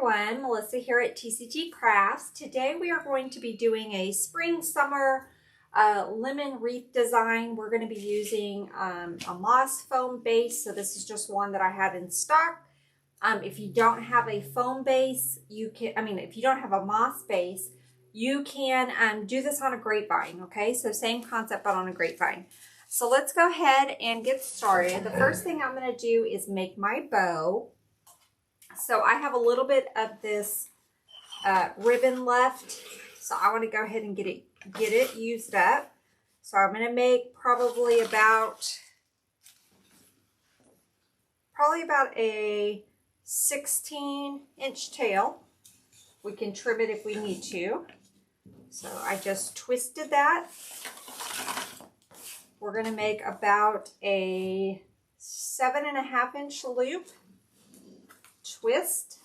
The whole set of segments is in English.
everyone, Melissa here at TCT Crafts. Today we are going to be doing a spring summer lemon wreath design. We're going to be using a moss foam base, so this is just one that I have in stock. If you don't have a foam base, if you don't have a moss base, you can do this on a grapevine, okay? So same concept, but on a grapevine. So let's go ahead and get started. The first thing I'm going to do is make my bow. So I have a little bit of this ribbon left, so I want to go ahead and get it used up. So I'm going to make probably about a 16-inch tail. We can trim it if we need to. So I just twisted that. We're going to make about a 7.5-inch loop. Twist.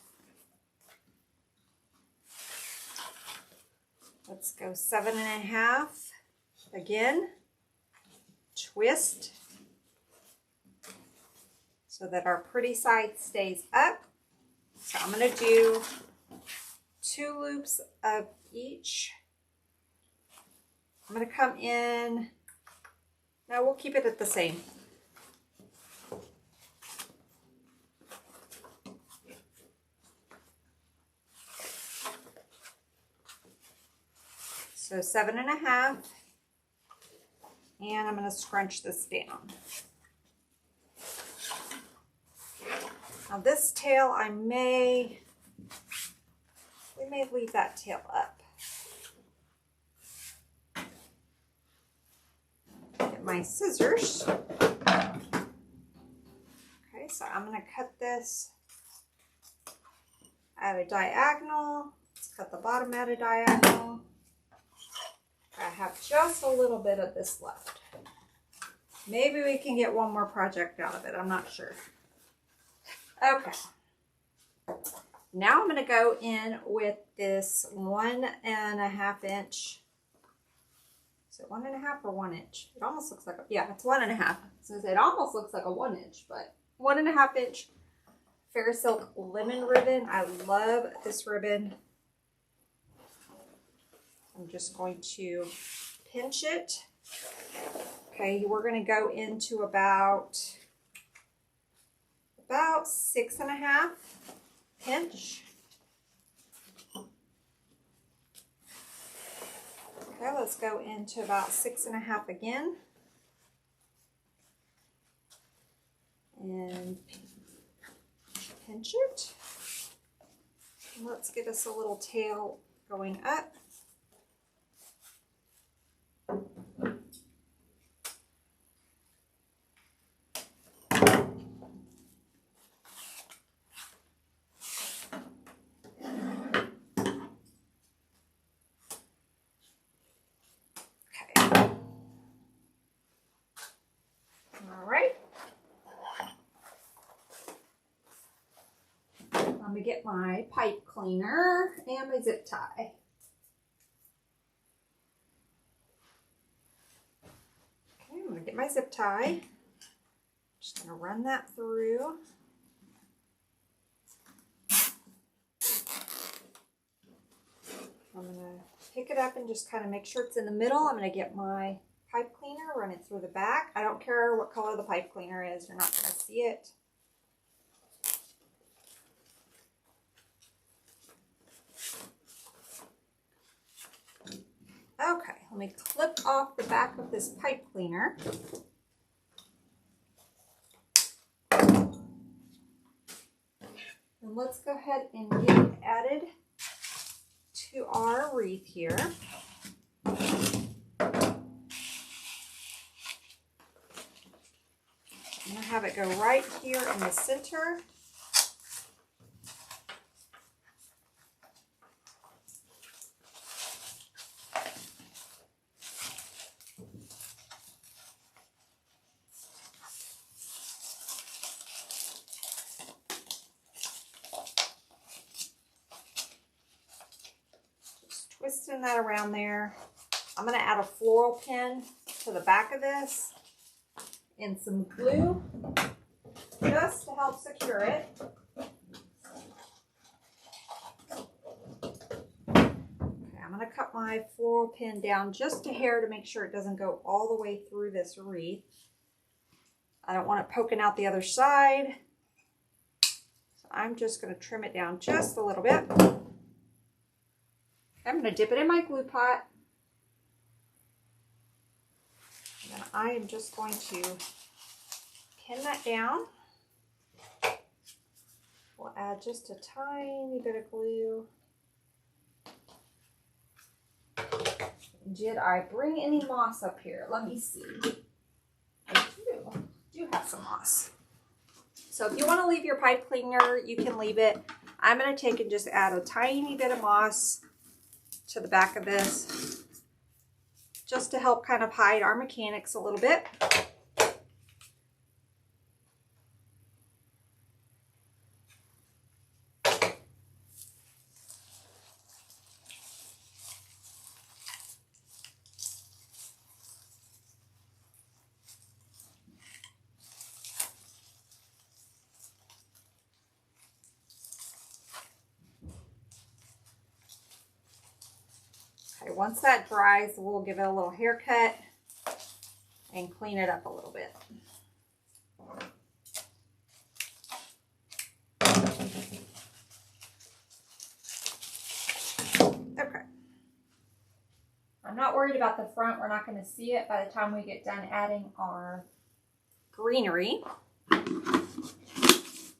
Let's go 7.5. Again. Twist. So that our pretty side stays up. So I'm going to do 2 loops of each. I'm going to come in. No, we'll keep it at the same. So 7.5, and I'm going to scrunch this down. Now this tail, we may leave that tail up. Get my scissors. Okay, so I'm going to cut this at a diagonal. Let's cut the bottom at a diagonal. I have just a little bit of this left. Maybe we can get one more project out of it. I'm not sure. Okay. Now I'm going to go in with this 1.5 inch. Is it 1.5 or 1 inch? It almost looks like yeah, it's 1.5. So it almost looks like a 1 inch, but 1.5 inch Farrisilk lemon ribbon. I love this ribbon. I'm just going to pinch it. Okay, we're going to go into about 6.5 pinch. Okay, let's go into about 6.5 again. And pinch it. And let's get us a little tail going up. I'm going to get my pipe cleaner and my zip tie. Okay, I'm going to get my zip tie. Just going to run that through. I'm going to pick it up and just kind of make sure it's in the middle. I'm going to get my pipe cleaner, run it through the back. I don't care what color the pipe cleaner is. You're not going to see it. Okay, let me clip off the back of this pipe cleaner. And let's go ahead and get it added to our wreath here. I'm going to have it go right here in the center. Twisting that around there. I'm going to add a floral pin to the back of this and some glue just to help secure it. going to cut my floral pin down just a hair to make sure it doesn't go all the way through this wreath. I don't want it poking out the other side. So I'm just going to trim it down just a little bit. I'm going to dip it in my glue pot. And then I am just going to pin that down. We'll add just a tiny bit of glue. Did I bring any moss up here? Let me see. I do have some moss. So if you want to leave your pipe cleaner, you can leave it. I'm going to take and just add a tiny bit of moss to the back of this, just to help kind of hide our mechanics a little bit. Okay, once that dries, we'll give it a little haircut and clean it up a little bit. Okay. I'm not worried about the front. We're not going to see it by the time we get done adding our greenery. Let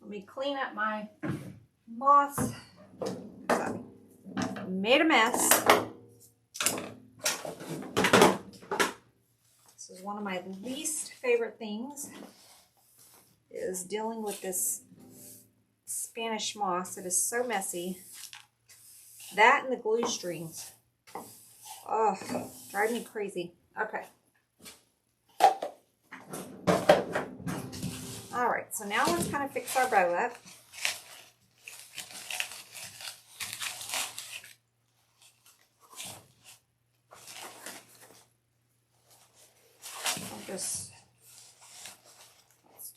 me clean up my moss. I made a mess. This is one of my least favorite things, is dealing with this Spanish moss. It is so messy. That and the glue strings. Oh, drive me crazy. Okay. All right, so now let's kind of fix our bow up. Let's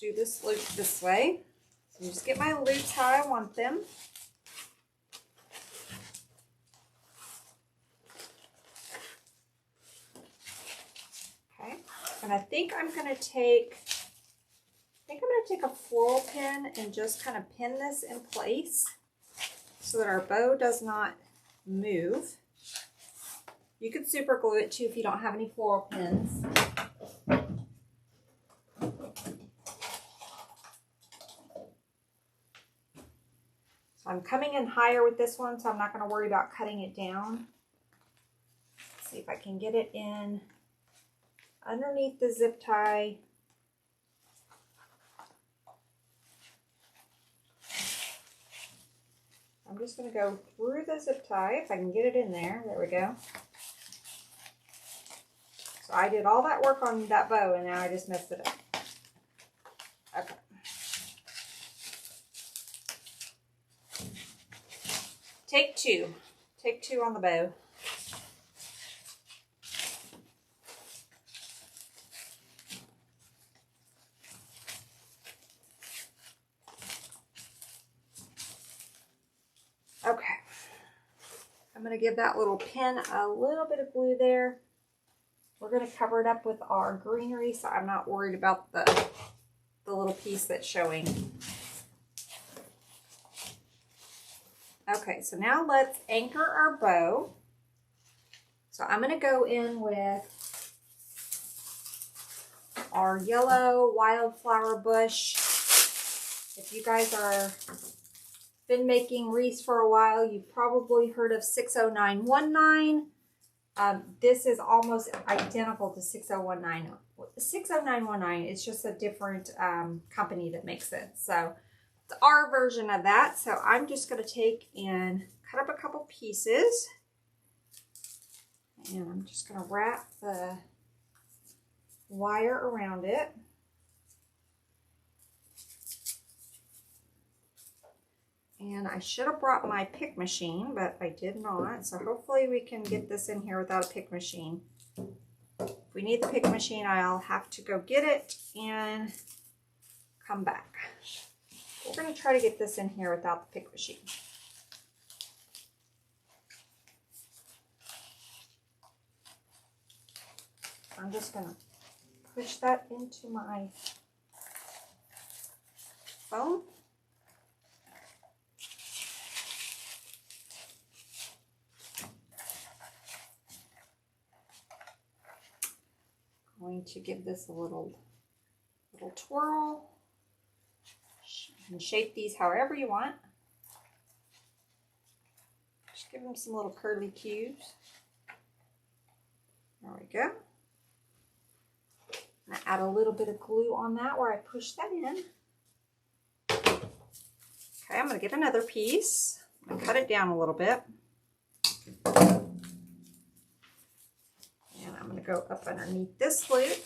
do this loop this way. So just get my loops how I want them. Okay, and I think I'm going to take a floral pin and just kind of pin this in place so that our bow does not move. You could super glue it too if you don't have any floral pins. I'm coming in higher with this one, so I'm not going to worry about cutting it down. Let's see if I can get it in underneath the zip tie. I'm just going to go through the zip tie, if I can get it in there. There we go. So I did all that work on that bow, and now I just messed it up. Okay. Take two. Take two on the bow. Okay. I'm going to give that little pin a little bit of glue there. We're going to cover it up with our greenery, so I'm not worried about the little piece that's showing. Okay, so now let's anchor our bow. So I'm going to go in with our yellow wildflower bush. If you guys are been making wreaths for a while, you've probably heard of 60919. This is almost identical to 6019. 60919, it's just a different company that makes it. So it's our version of that. So I'm just going to take and cut up a couple pieces. And I'm just going to wrap the wire around it. And I should have brought my pick machine, but I did not. So hopefully we can get this in here without a pick machine. If we need the pick machine, I'll have to go get it and come back. We're going to try to get this in here without the pick machine. just going to push that into my foam. Going to give this a little twirl. You can shape these however you want. Just give them some little curly cues. There we go. I'm going to add a little bit of glue on that where I push that in. Okay, I'm going to get another piece. I'm going to cut it down a little bit. And I'm going to go up underneath this loop.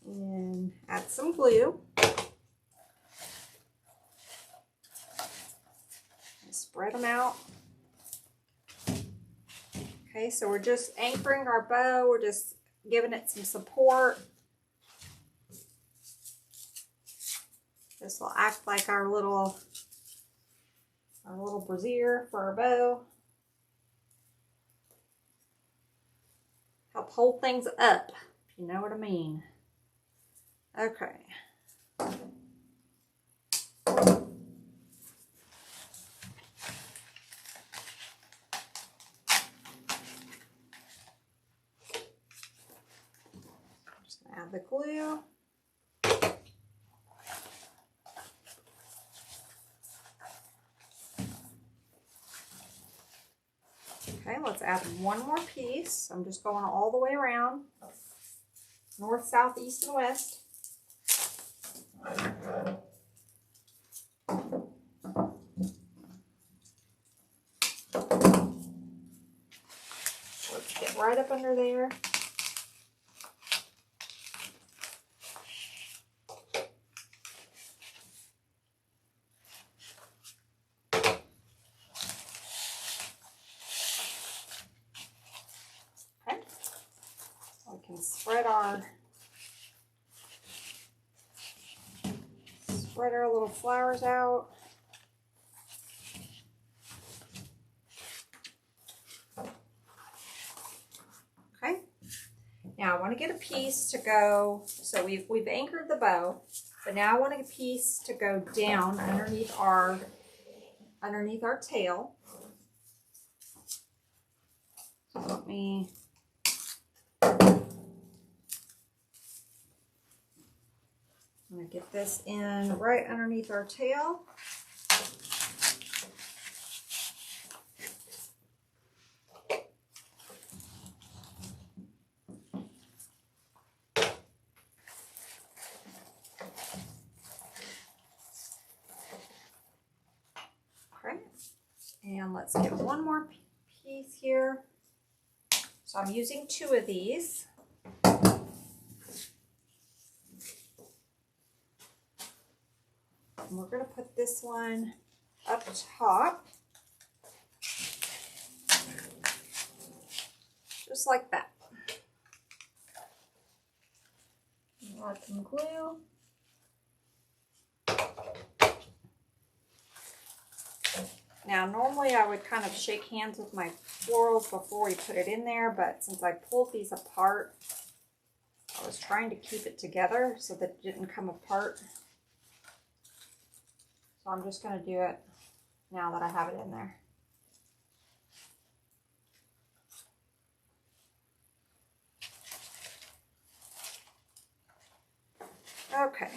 And add some glue. And spread them out. Okay, so we're just anchoring our bow. We're just giving it some support. This will act like our little brassiere for our bow. Help hold things up, if you know what I mean. Okay. Just gonna add the glue. Okay, let's add one more piece. I'm just going all the way around. North, south, east, and west. Let's get right up under there. Okay, so we can spread our little flowers out. Okay. Now I want to get a piece to go. So we've anchored the bow, but now I want a piece to go down underneath our tail. So let me. I'm going to get this in right underneath our tail. Okay, and let's get one more piece here. So I'm using 2 of these. And we're going to put this one up top, just like that. Add some glue. Now, normally I would kind of shake hands with my florals before we put it in there, but since I pulled these apart, I was trying to keep it together so that it didn't come apart. So I'm just going to do it now that I have it in there. Okay.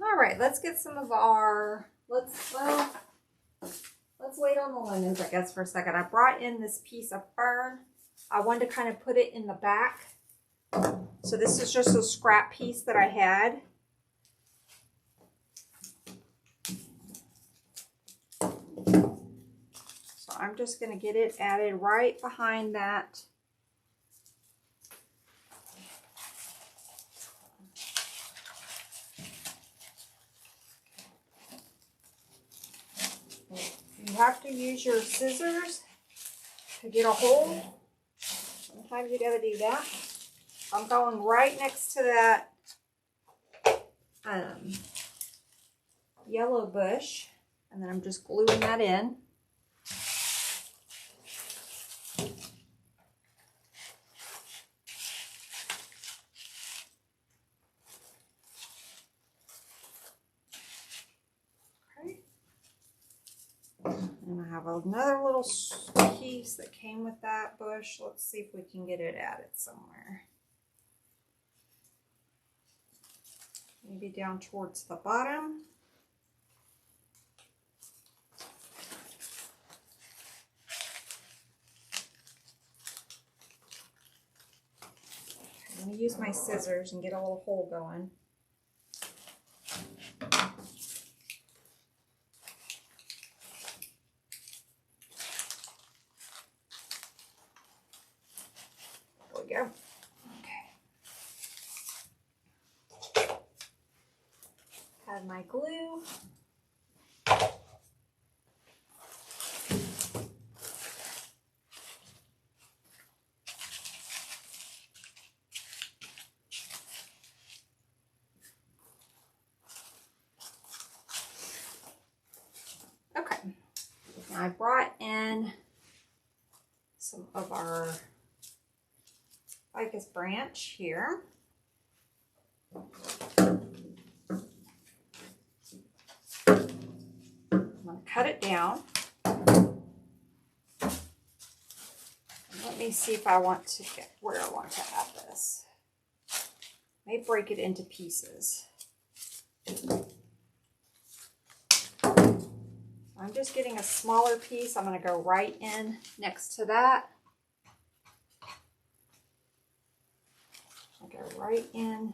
All right, let's get some of our, let's wait on the lemons, I guess, for a second. I brought in this piece of fern. I wanted to kind of put it in the back. So this is just a scrap piece that I had. So I'm just going to get it added right behind that. You have to use your scissors to get a hole. Sometimes you got to do that. I'm going right next to that yellow bush. And then I'm just gluing that in. Okay. And I have another little piece that came with that bush. Let's see if we can get it added somewhere. Maybe down towards the bottom. I'm going to use my scissors and get a little hole going. There we go. Okay. Add my glue. Okay, now I brought in some of our ficus branch here. I'm going to cut it down. Let me see if I want to get where I want to add this. I may break it into pieces. I'm just getting a smaller piece. I'm going to go right in next to that. I'll go right in,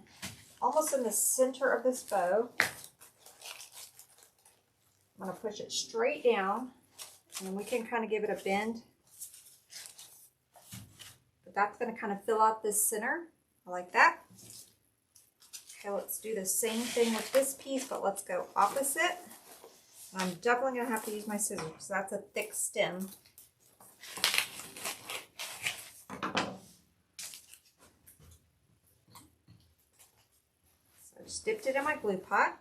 almost in the center of this bow. I'm going to push it straight down, and then we can kind of give it a bend. But that's going to kind of fill out this center. I like that. Okay, let's do the same thing with this piece, but let's go opposite. I'm definitely going to have to use my scissors because that's a thick stem. So I just dipped it in my glue pot.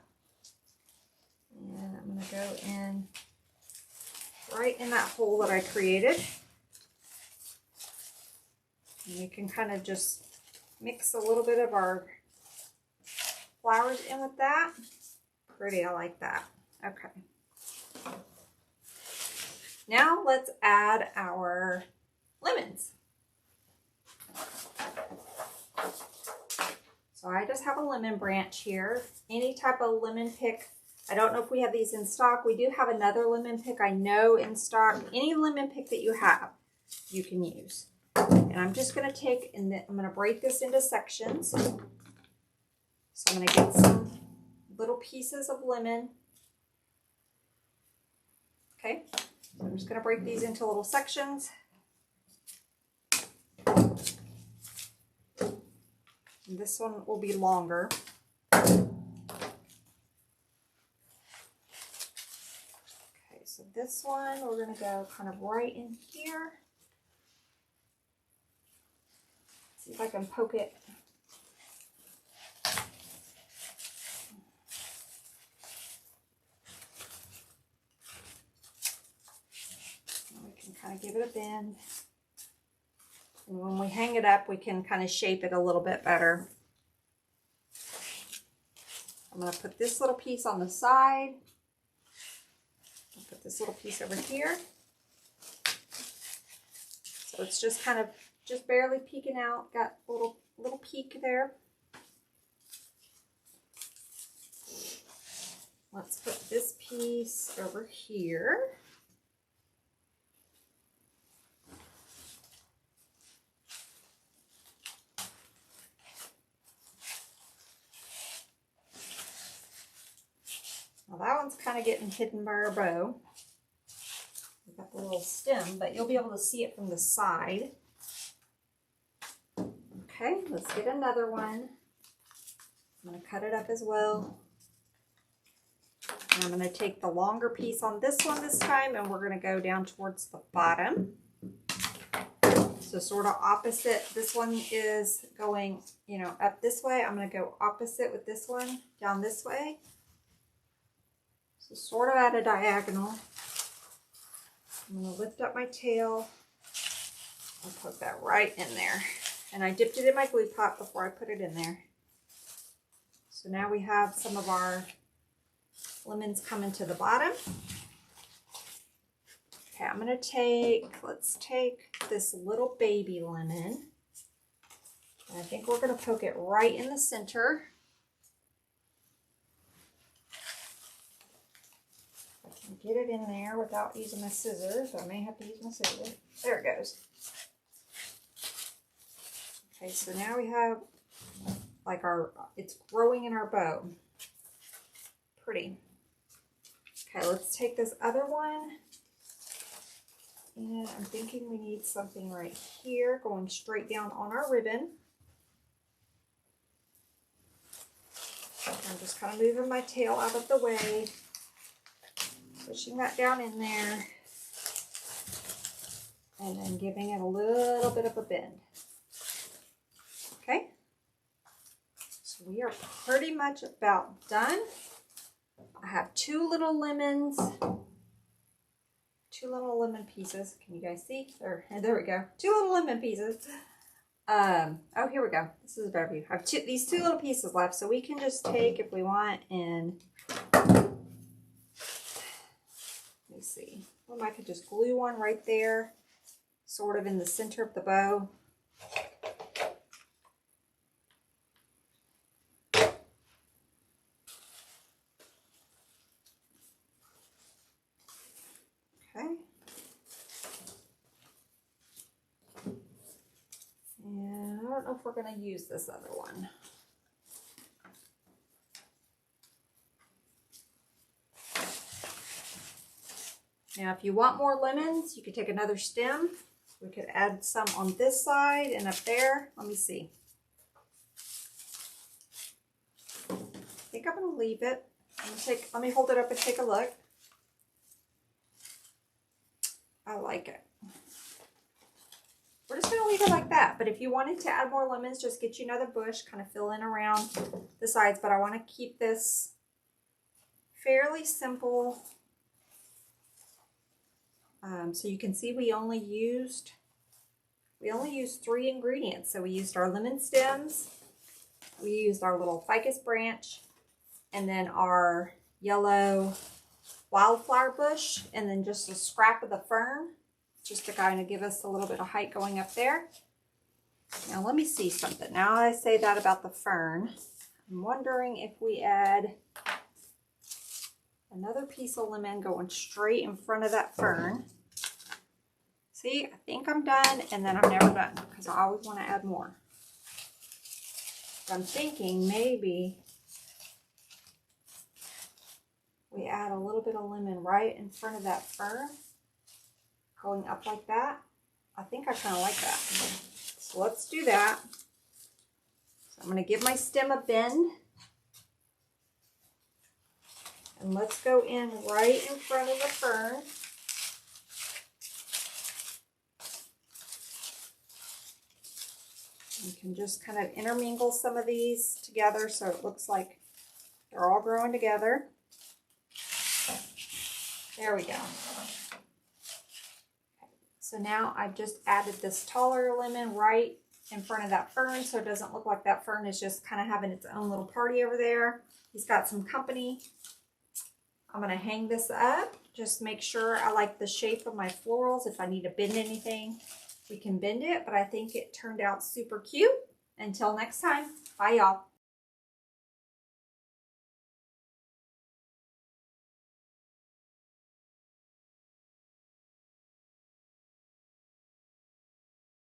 And I'm going to go in right in that hole that I created. And you can kind of just mix a little bit of our flowers in with that. Pretty, I like that. Okay. Now let's add our lemons. So I just have a lemon branch here. Any type of lemon pick. I don't know if we have these in stock. We do have another lemon pick I know in stock. Any lemon pick that you have, you can use. And I'm just going to take and I'm going to break this into sections. So I'm going to get some little pieces of lemon. Okay, so I'm just going to break these into little sections. And this one will be longer. Okay, so this one we're going to go kind of right in here. See if I can poke it. Kind of give it a bend. And when we hang it up, we can kind of shape it a little bit better. I'm going to put this little piece on the side. I'll put this little piece over here. So it's just kind of just barely peeking out. Got a little peak there. Let's put this piece over here. Well, that one's kind of getting hidden by our bow. We've got the little stem, but you'll be able to see it from the side. Okay, let's get another one. I'm going to cut it up as well. And I'm going to take the longer piece on this one this time, and we're going to go down towards the bottom. So sort of opposite. This one is going, you know, up this way. I'm going to go opposite with this one, down this way. So sort of at a diagonal. I'm going to lift up my tail. I'll put that right in there. And I dipped it in my glue pot before I put it in there. So now we have some of our lemons coming to the bottom. Okay, I'm going to let's take this little baby lemon. And I think we're going to poke it right in the center. I can get it in there without using my scissors. I may have to use my scissors. There it goes. Okay, so now we have like it's growing in our bow. Pretty. Okay, let's take this other one. And I'm thinking we need something right here going straight down on our ribbon. I'm just kind of moving my tail out of the way. Pushing that down in there. And then giving it a little bit of a bend. Okay. So we are pretty much about done. I have two little lemon pieces. Can you guys see? There we go. Two little lemon pieces. Oh, here we go. This is a better view. I have these two little pieces left, so we can just take, if we want, and let me see. Well, I could just glue one right there, sort of in the center of the bow. Okay. And I don't know if we're going to use this other one. Now, if you want more lemons, you could take another stem. We could add some on this side and up there. Let me see. I think I'm going to leave it. Let me hold it up and take a look. I like it. We're just going to leave it like that. But if you wanted to add more lemons, just get you another bush, kind of fill in around the sides. But I want to keep this fairly simple. So you can see we only used 3 ingredients. So we used our lemon stems, we used our little ficus branch, and then our yellow wildflower bush, and then just a scrap of the fern, just to kind of give us a little bit of height going up there. Now let me see something. Now I say that about the fern, I'm wondering if we add another piece of lemon going straight in front of that fern. See, I think I'm done, and then I'm never done because I always want to add more. So I'm thinking maybe we add a little bit of lemon right in front of that fern, going up like that. I think I kind of like that. So let's do that. So I'm going to give my stem a bend. And let's go in right in front of the fern. You can just kind of intermingle some of these together so it looks like they're all growing together. There we go. So now I've just added this taller lemon right in front of that fern so it doesn't look like that fern is just kind of having its own little party over there. He's got some company. I'm going to hang this up. Just make sure I like the shape of my florals. If I need to bend anything, we can bend it. But I think it turned out super cute. Until next time, bye y'all.